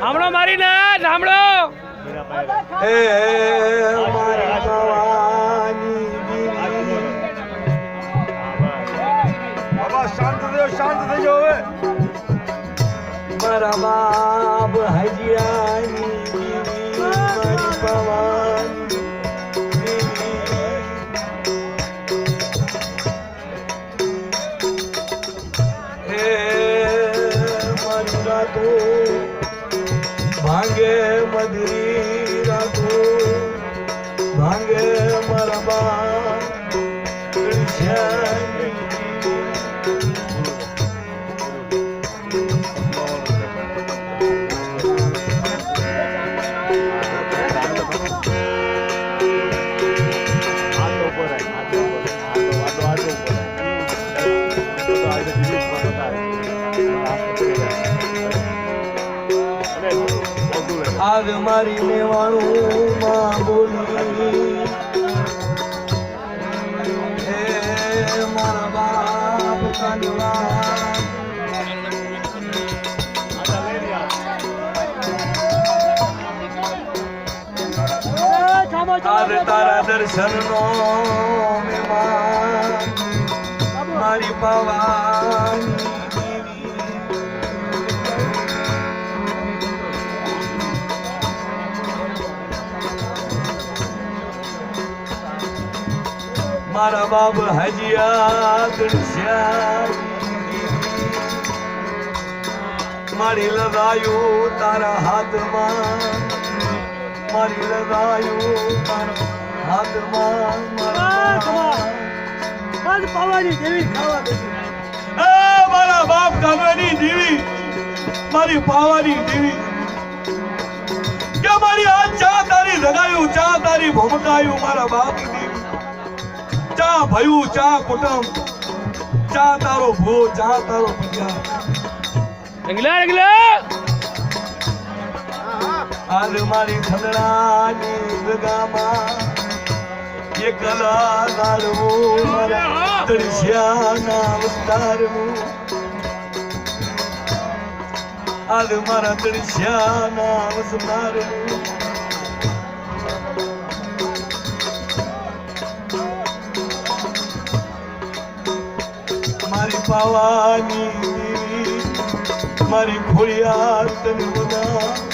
સાંભળો મારી ના સાંભળો હે મારી ભવાની દીવી બાબા શાંત થઈ જાઓ હવે મારા બાપ હજીરાની દીવી મારી ભવાની દીવી હે મારી રાતો ભાંગે મધુરી રાતો ભાંગે મારા બા કૃષ્ણ આગ મારી મેવાણું માં બોલી હે મારા બાપ કાનવા આજ તારા દર્શન નો મહેમાન મારી ભવાની મારા બાપ હજીયા મારી લગાયું તારા હાથમાં મારી લગાયું તારા હાથમાં મારી પાવાની દેવી ખાવા દે મારા બાપ કાનવાની દેવી મારી પાવાની દેવી કે મારી આ ચા તારી લગાયું ચા તારી ભૂમકાયું મારા બાપ ચા ભયું ચા કુટુંબ ચા તારો ભો ચા તારો પિતા રંગલા આજ મારી ખંડણાની ગગામાં એકલા નાડવું મારા તળિયાના વિસ્તારનું આજ મારા તળિયાના વિસ્તારનું મારી પાવાની દેવી મારી ખોડિયાર તને બધા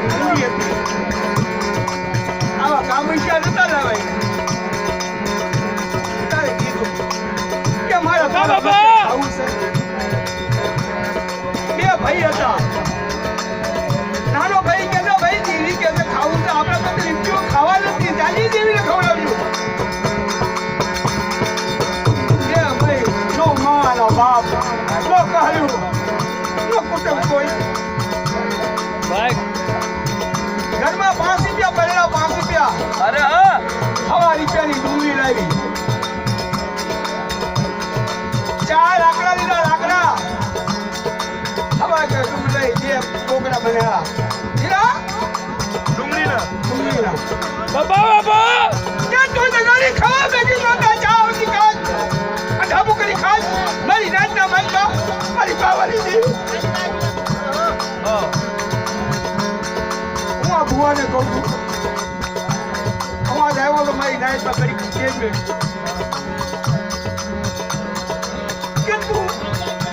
મારી ઊંડી હતી. આવા કામૈયા નતા લાવાય. તારે કીધું કે મારા બાબા, બાબા આવું છે. બે ભાઈ હતા. નાનો ભાઈ કહેતો ભાઈ દેવી કે ખાવું તો આપણે તો રીંટીઓ ખાવા નથી જાજી દેવીને ખવડાવ્યું. એ ભાઈ નો માનો બાપ નો કહ્યું નો કુટુંબ કોઈ ભાઈ ઘરમાં 5 રૂપિયા પડેલા 5 રૂપિયા અરે હા 6 રૂપિયાની ડુંગળી લાવી. 4 લાકડા લીધા લાકડા. હવે કે ડુંગળી જે કોકડા બન્યા લીધા ડુંગળીના બાબા બાબા કે તું તો ગાડી ખાવા બેઠી નહોતા ચા આવતી કાચ અઢાબુ કરી ખાસ મારી નાચના માઈકા મારી પાવાની દેવી. હું આ ભુવાને કહું છું અવાજ આવ્યો તો મારી નાચમાં કરી કેમ કે તું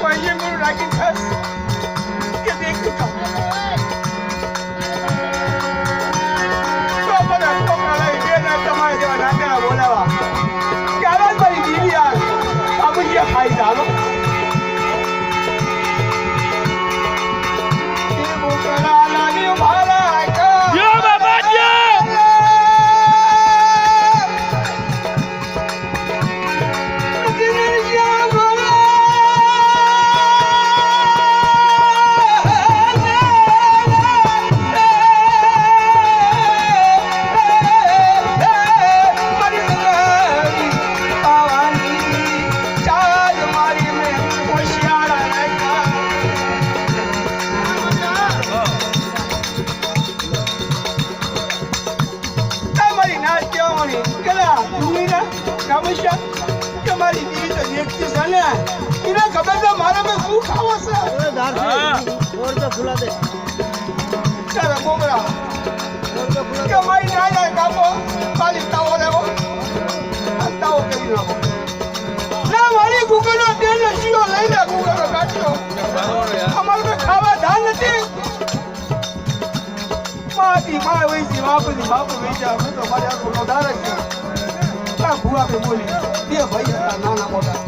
કોઈ મને રાખી ખાસ કે દેખી ખાસ બોલાવા ક્યારે મારી દીદી યાર બાબુજી ખાઈ ચાલો યો બાબા યો મારી દીદી તો દેખતી છે ને એને ખબર છે મારે મેં શું ખાવો છે. ચાલો બોબરા કે મારી નાના કાપો ખાલી તાવો લેવો તાવો કરી નાખો ના મારી ગુગલનો તેલ શીઓ લઈ લે ગુગલનો કાઢ્યો અમારે કોઈ ખાવા ધાન નથી. માતી માં વૈસી બાપની બાપુ વૈસા અમે તો મારે આખો ધાર જ છે. ભુવા કે બોલી બે ભાઈ હતા નાના મોટા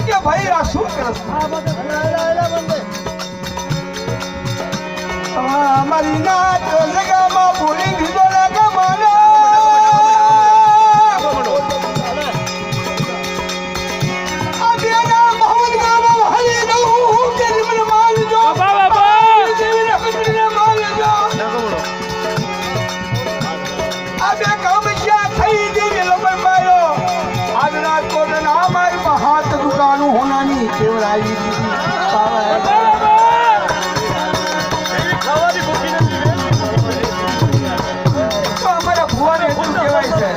કે ભાઈ આ શું કરે અમારી નાચ જગામાં ભૂલી દીધો ને ગમાનો આ બેના મોહમ્મદ ગામમાં હલી દઉં કે મને માલજો બાબા બાબા દેવીને કુતરીને માલજો આ બે કામૈયા થઈ દેવી લંબાઈ પાયો આજ રાજકોટ ના મારી હાથ દુકાનું હોનાની કેવડાવી દીધી તો અમારા ભુવાને એટલું કહેવાય છે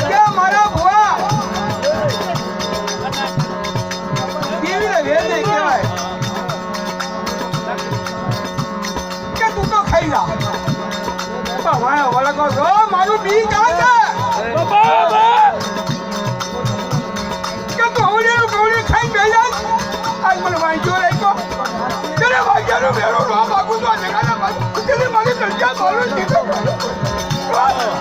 કે મારા ભુવા દેવીને વેદે કહેવાય કે તું તો ખાઈ જા વાયો વળગો જો મારું બી કાં છે બાબા બાબા કે તું હવળીનું કવળી ખાઈને બેહી જાય આજ મને વાંચ્યો રાખ્યો ત્યારે વાંચ્યાનો મેળો નો માગું તો આ જગાના બાદ ત્યારે મને તરજા બોલું દીધો બાબા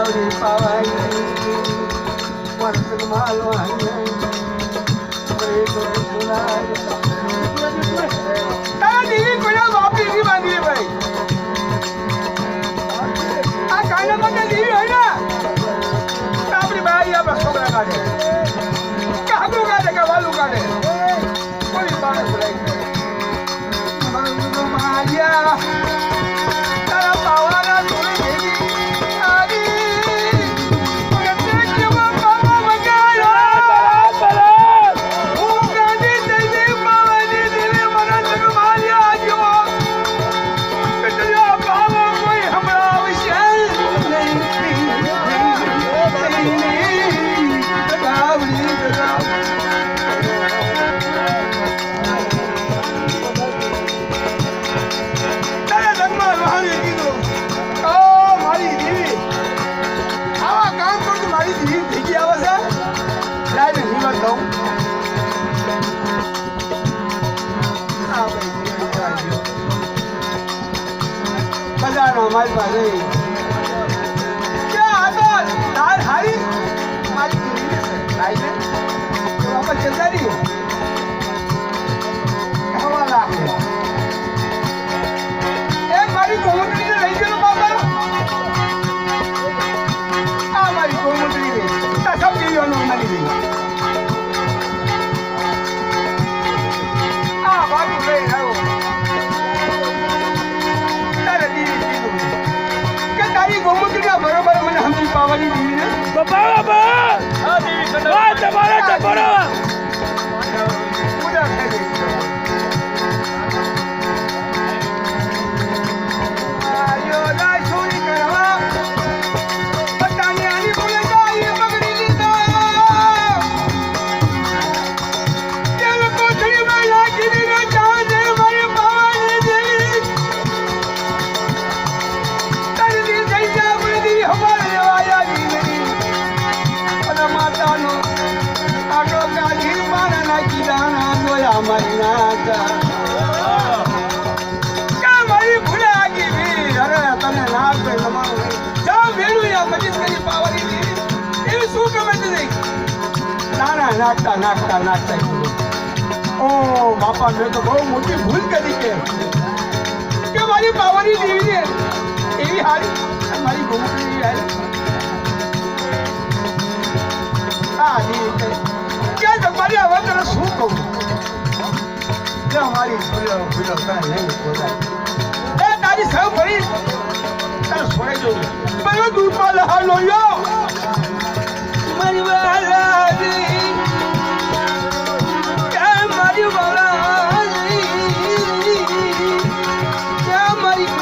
ગાવડી પાવાઈ વર્ષ માલવાઈ દીવી કોઈ બાપી ની બાંધી ભાઈ આ કાના માટે દીવી હોય ને આપણી બાઈ આપણા છોકરા કાઢે કે હાગું કાઢે કે વાલું કાઢે કોઈ બાળક બોલાય મારિયા તારા પાવાના થોડી ભેગી મારી પાસે ક્યાં હતો લાલ હારી મારી દીકરી છે લાઈ ને તો આપણે ચલતા રહી હવા લાગે એ મારી કોમટરીને લઈ ગયો બાબા આ મારી કોમટરી રે તા સબ જીવવાનું મળી ગઈ આ બાબુ લઈ આવ્યો તારી ગોમુત્રીના બરોબર મને સમજી પાવાની દીવી ને બાબા બાબા હા દેવી કદમ આ તમારા ટપરો પૂરા થઈ ગઈ આયો ના ચોરી કરવા પતાની આની બોલે જાય પકડી લીધા તે લોકો ધડીમાં લાગી દીધા ચાંદે મારી પાવાની દેવી હમારે આયા નહીં અને માતાનો આટો કાઢી મારા કીડાના દોયા મારી નાતા ક્યાં મારી ભૂલે આગી વીર અરે તને ના પે નમાવું જા મેળું યા મજીદ કરી પાવાની દી એ શું ગમે તે નાના નાખતા ઓ બાપા મેં તો બહુ મોટી ભૂલ કરી કે મારી પાવાની દેવી ને એવી હારી મારી ગોમતી આ દી ક્યાં તમારી હવે તને શું કહું કે અમારી ભૂલો તને નહીં બોલાય એ તારી સૌ ભરી તને છોડાઈ દઉં મને દૂધમાં લહા લોયો મારી વાલાજી ક્યાં મારી વાલાજી ક્યાં મારી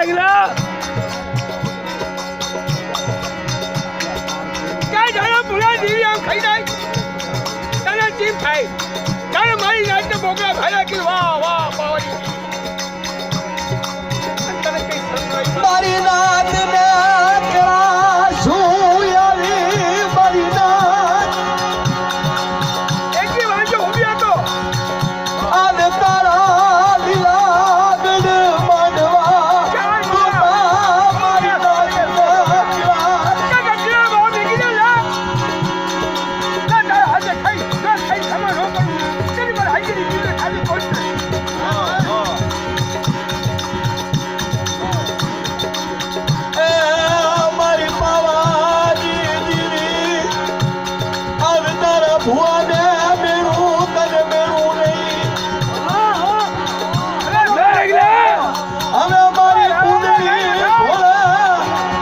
Regular. તુલા દેવી આમ ખાઈ જાય તને ચીમ થાય ત્યારે મારી નાચને બોકડા ભાયા કે વાહ વાહ પાવરી તને કઈ સમજાય મારી નાત ને કેળા સુયાલી મારી નાત એકી વાંચો ઉભી હતો આને તારા લીલા ગઢ માંડવા તુતા મારી નાત ને કેળા કાકા કેળા ભાવ મેગી દે લા ના આજે ખાઈ ના ખાઈ ખમા નો કરું તેની પર હાઈ કરી જીવે ખાલી કોઈ એ મારી પાવાની દીવી આને તારા ભુવાને મેળું તને મેળું નહીં હવે મારી કુંડલી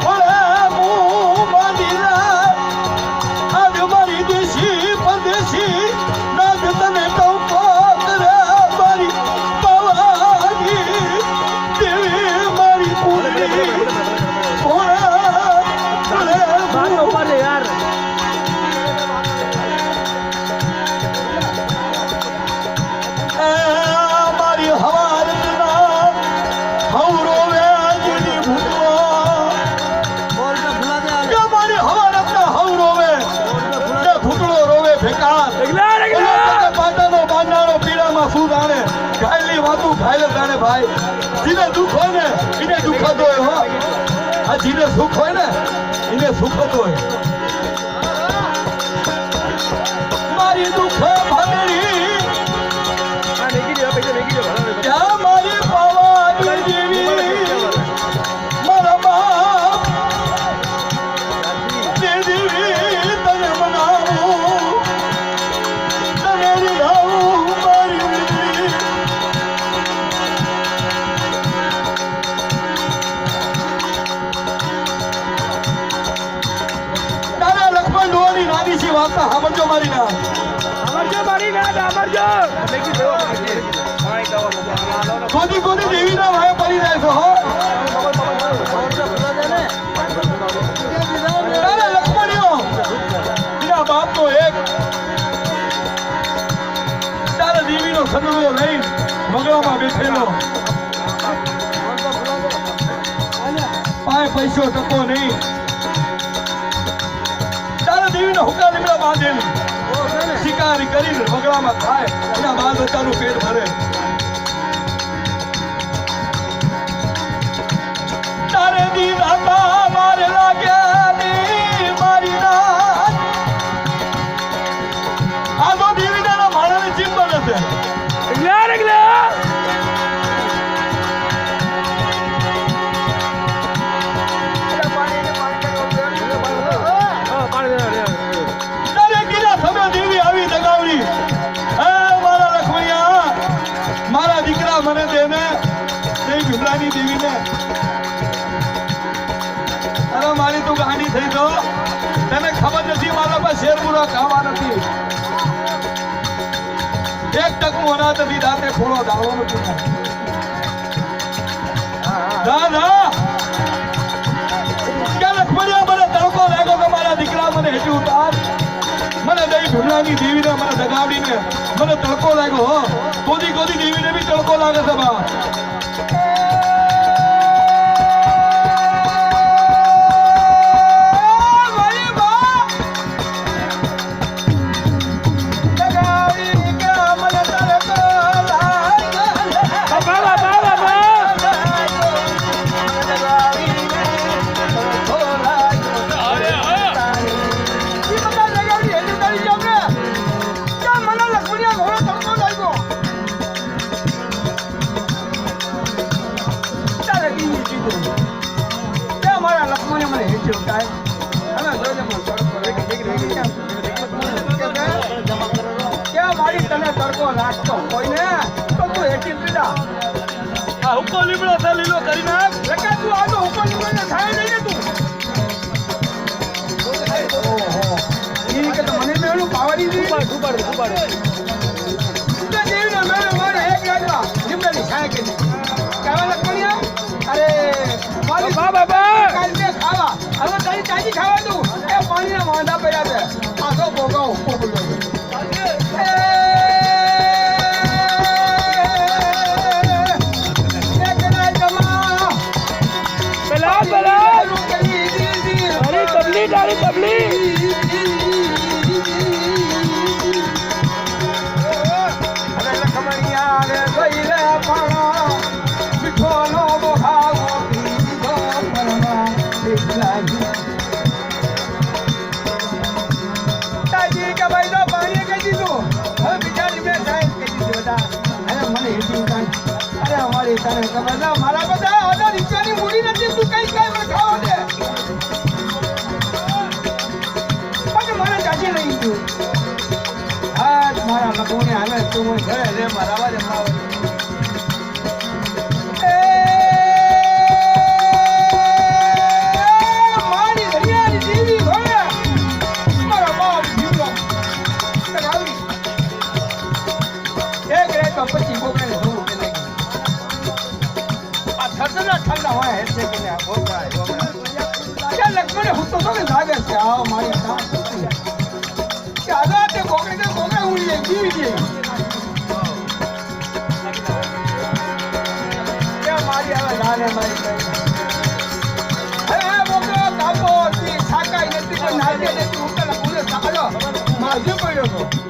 ભોળે મું બાંધી રાખ આજ મારી દેશી પરદેશી નાગ તને ટોકો કરે મારી પાવાની દેવી મારી કુંડલી ભોળે મારી હવારના હવરો વેજીની ભૂતવા કે મારી હવારના હવરો વે કે ઘૂંટડો રોવે ભેકાર પાટાનો બાંધાનો પીડામાં શું જાણે ઘાયલી વાતું ઘાયલે જાણે ભાઈ જીને દુઃખ હોય ને એને દુઃખતો હોય હો આ જીને સુખ હોય ને એને સુખતો હોય મારી દુઃખ ભાગડી ક્યાં મારી પાવાની દેવી મારા બાપ તે દેવી તને મનાવું તને રીઝાવું મારી વીજળી તારા લક્ષ્મણ ડોની નાની સી વાર્તા સાંભળજો મારી ના ગોદી ગોદી દેવીના વાય પડી જાય છે હો તારા લક્ષ્મણીઓ એના બાપનો એક તારા દેવીનો સગડો લઈ બગડામાં બેઠેલો પાય પૈસો ટકો નહીં તારા દેવીનો હુકા લીમડા બાંધેલી શિકારી કરીને બગડામાં ખાય એના બાદ બચ્ચાનું પેટ ભરે તારે દી રાતા મારે લાગ્યા ની મારી રાત આ તો દેવીના મારાની ચિંતા નથી તારે કીધા તમે દેવી આવી દગાવડી હે મારા લખમણિયા મારા દીકરા મને દેને તે ભીમલાની દેવીને અરે મારી તું ગાંડી થઈ તો તને ખબર નથી મારા પાસે શેરપુરા ખાવા નથી એક ટકનું અનાજ નથી દાંતે ફોડો દાવો નથી દાદા કે લખમણિયા મને તડકો લાગ્યો તો મારા દીકરા મને હેઠી ઉતાર મને દઈ ભીમલાની દેવીને મને દગાવડીને મને તડકો લાગ્યો હો ગોદી ગોદી દેવીને બી તડકો લાગે છે બા તને તડકો રાખતો કોઈ ને તો તું હેઠી લીધા આ હુક્કો લીમડો છે લીલો કરી નાખ લખા તું આ તો હુક્કો લીમડો ને ખાય નહીં ને તું ઓહો ઈ કે તો મને મેળું પાવાની દી ઉપાડ તો દેવીનો મેળો મારે એક રાજવા લીમડાની છાય કે કાવા લખણિયા અરે મારી બાબા કાલ મે ખાવા હવે તારી તાજી ખાવા દઉં એ પાણીના વાંધા પડ્યા છે મારી તને ખબર ના મારા બધા આધા રીચાની મૂડી નથી તું કઈ કઈ મને ખાવા દે પણ મને જાજી નહીં તું હા મારા લખુને હાલે તું મને ઘરે લે મારા વારે માવ મારી દરિયાની દેવી ભલે મારા બાપ જીવતો આવી એક રે તો પછી બોકરાને જોવું કે નહીં આ થરસના ઠંડા હોય હેસે કે ને બોકરા ક્યાં લક્ષ્મણે હું તો કે જાગે છે આવ મારી સાસ કે આદા તે બોકરા ઉડી જીવી ગઈ કે મારી હવે જાને મારી ગઈ હવે બોકરો કાપો થી સાકાઈ નથી કોઈ નાગે નથી ઉકેલા પૂરે સાલો મારજો પડ્યો તો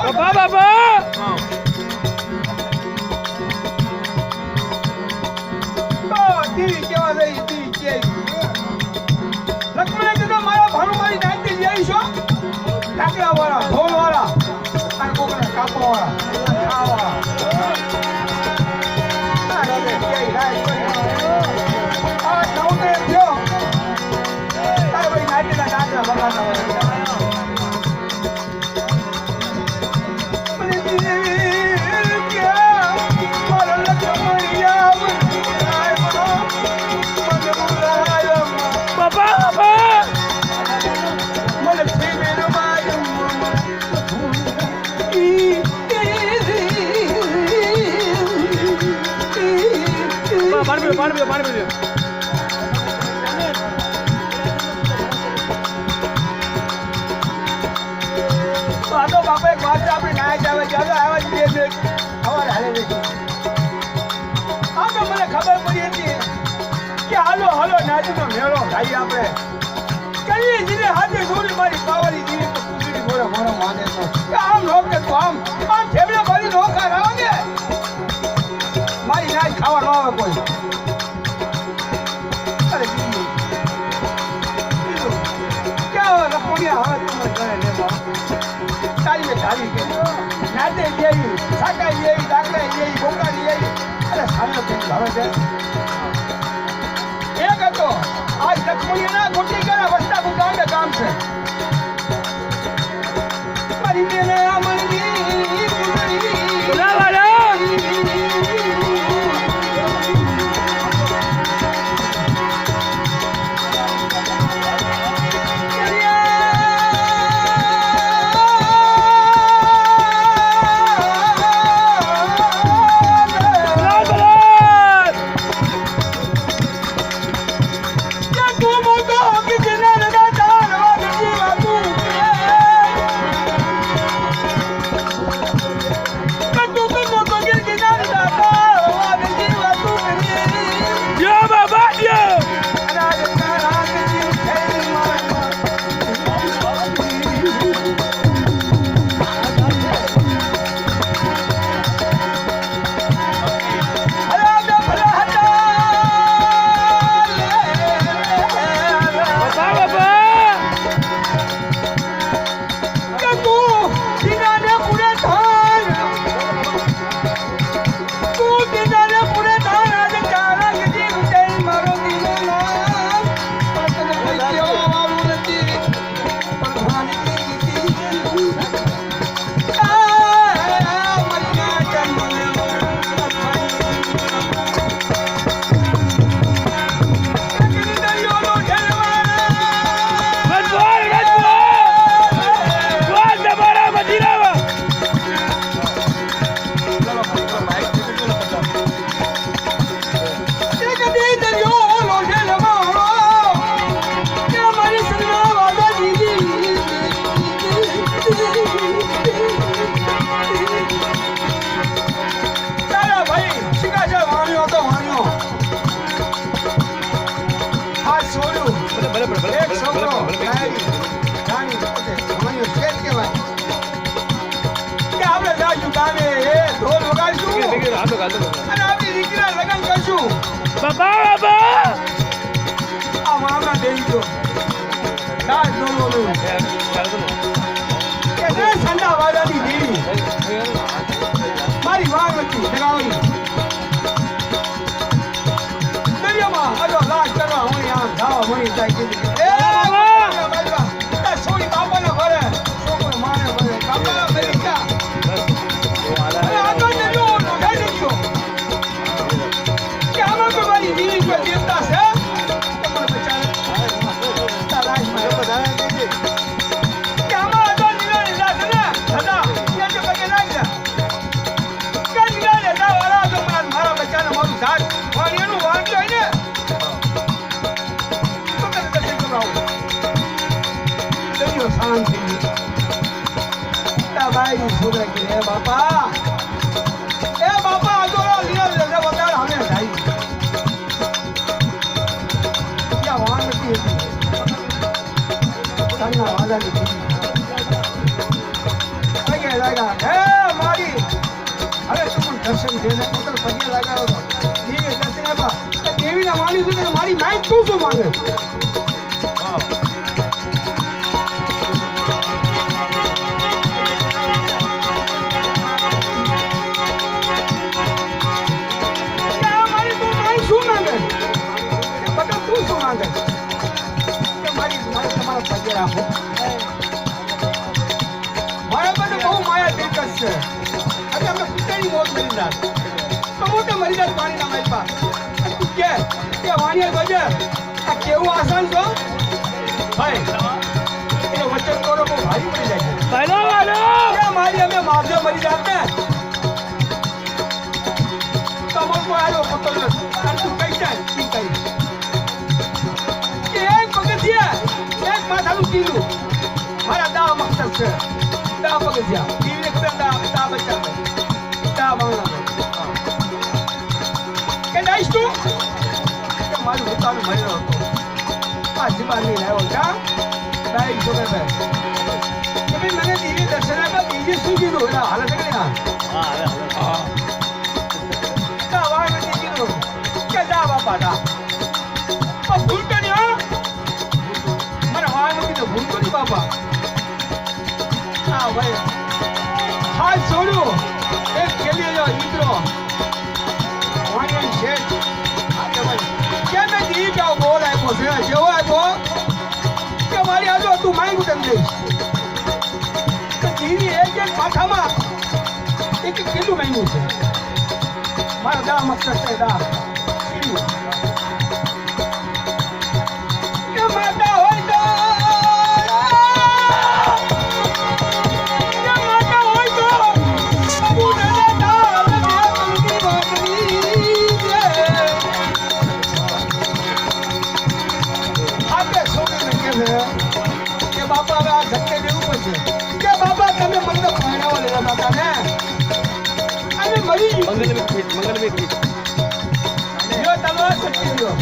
બાબા બાબા પાણી પીજો તો બાપા એક વાત આપણે ના જાવે ચાલો આવા જ બે મિનિટ સવારે હાલે દેખી આ તો મને ખબર પડી હતી કે હાલો હાલો નાચનો મેળો થાય આપણે કઈ જીને હાથે જોડી મારી પાવરી જીને તો કુકડી મોરો મોરો માને તો કે આમ લોક કે તો આમ ઠેબડા મારી નોખા રાવ ને મારી નાચ ખાવા ન આવે કોઈ અરે બીજું ક્યાં લખોડિયા હવે તું મને લે બા તારી મેં ધારી કે નાતે જેવી સાકાઈ જેવી ડાકડા જેવી બોકાડી જેવી અરે સામે કે ભાવે છે એક હતો આજ લખમણીના ગોટી ગયા વસ્તા ગુગાંડે કામ છે મારી બેને આમણી કુંડળી બોલાવાડો બાબા બાબા આ મામા બેન જો દાદ દોલો લો કે જે સંડા વાળાની દેવી મારી વાગતી જગાવની દરિયામાં મજો લાજ કરવા હું આમ જાવ મણી જાય કે એ બાબા તા સોની બાપાના ભરે છોકરો માને ભરે બાપા મરી ગયા અરે આગળ નજો નોડાઈ ગયો કે આમાં કોઈ મારી દેવી કોઈ દેવતા છે તો મને બચાવે તા લાજ માં બધા કે આમાં આગળ નિરાળી દાસ ને દાદા એ જે પગે લાગ જા કે નિરાળી દા વાળા તો મારા બચ્ચાને મારું ઝાડ પણ એનું વાંક હોય ને તો કદ કદ કરાવો દરિયો શાંત થઈ ગયો તા ભાઈ છોકરા કે એ બાપા આગળ લીલા લેજે વધારે હમે જાય ક્યાં વાંક નથી હતી સાના વાદાની દીદી પગે લાગા હે મારી અરે તું પણ દર્શન દેને પુત્ર પગે લગાવ્યો તો દેવી દર્શન આપ્યા દેવીના વાણી સુધી મારી માઈ તું શું માંગે મારા પાસે બહુ માયા દિલકશ છે આજે અમે કુતરાની મોત મરી જાત તો મોટે મરી જાત પાણીના માલપા તું કે વાણિયા જોજે આ કેવું આસાન છો ભાઈ એ વચન કરો બહુ ભારી પડી જાય છે ભાઈલો વાલો કે મારી અમે માવજો મરી જાત ને તો મને કોઈ આલો પકડ અને તું કઈ જાય ઈ કહીશ કે એક પગથિયા એક માથાનું કીધું મારા દા મકસદ છે દા પગથિયા દીવી એક દા બચ્ચા દા માણા કે જાઈશ તું કે મારું ઉતારું ભર્યો હતો આ જીવા લઈને આવ્યો કા દાઈ છોકરા ભાઈ કે ભાઈ મને દીવી દર્શન આપ્યા દીવી શું કીધું એટલે હાલે છે કે હા દા વાળ નથી કીધું કે જા બાપા દા ભૂલ તો નહીં હા મને વાળ નથી તો ભૂલ તો નહીં બાપા હા ભાઈ હાથ છોડ્યું એક ખેલી જો દીકરો વાણિયાન શેઠ હા કે ભાઈ કે મેં દીવી કેવો બોલ આપ્યો છે જેવો આપ્યો કે મારી આજો તું માંગું તેમ દઈશ તો દીવી એક માથામાં એક કિલો માંગ્યું છે મારા દા મકસદ છે દા સીડ્યું કે માતા હોય તો કે બાપા હવે આ ધક્કે દેવું પડશે કે બાપા તમે મને પરણાવવા લેવા હતા ને અને મરી જો તલવાર સચ્ચી ગયો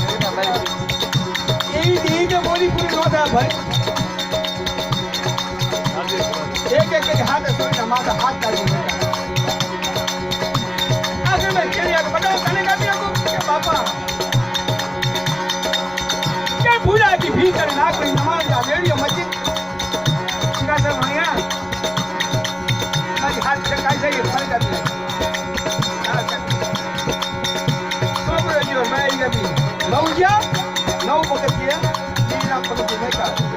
એવી દેવી કે બોલી પૂરી ન થાય ભાઈ એક હાથ સોના માથા હાથ કાઢી આગળ મેં કેરી આગળ બતાવો તને કાઢી નાખું કે બાપા કે ભૂલા કી ભી કરે ના કોઈ નમાજ આ રેડિયો મસ્જિદ શિરા સર ભણ્યા મારી હાથ છે કાઈ છે ફરી કાઢી સોપડો જીવો મેં ગમી નવ ગયા નવ પગથિયા બીજા પગથિયા નહીં કાઢ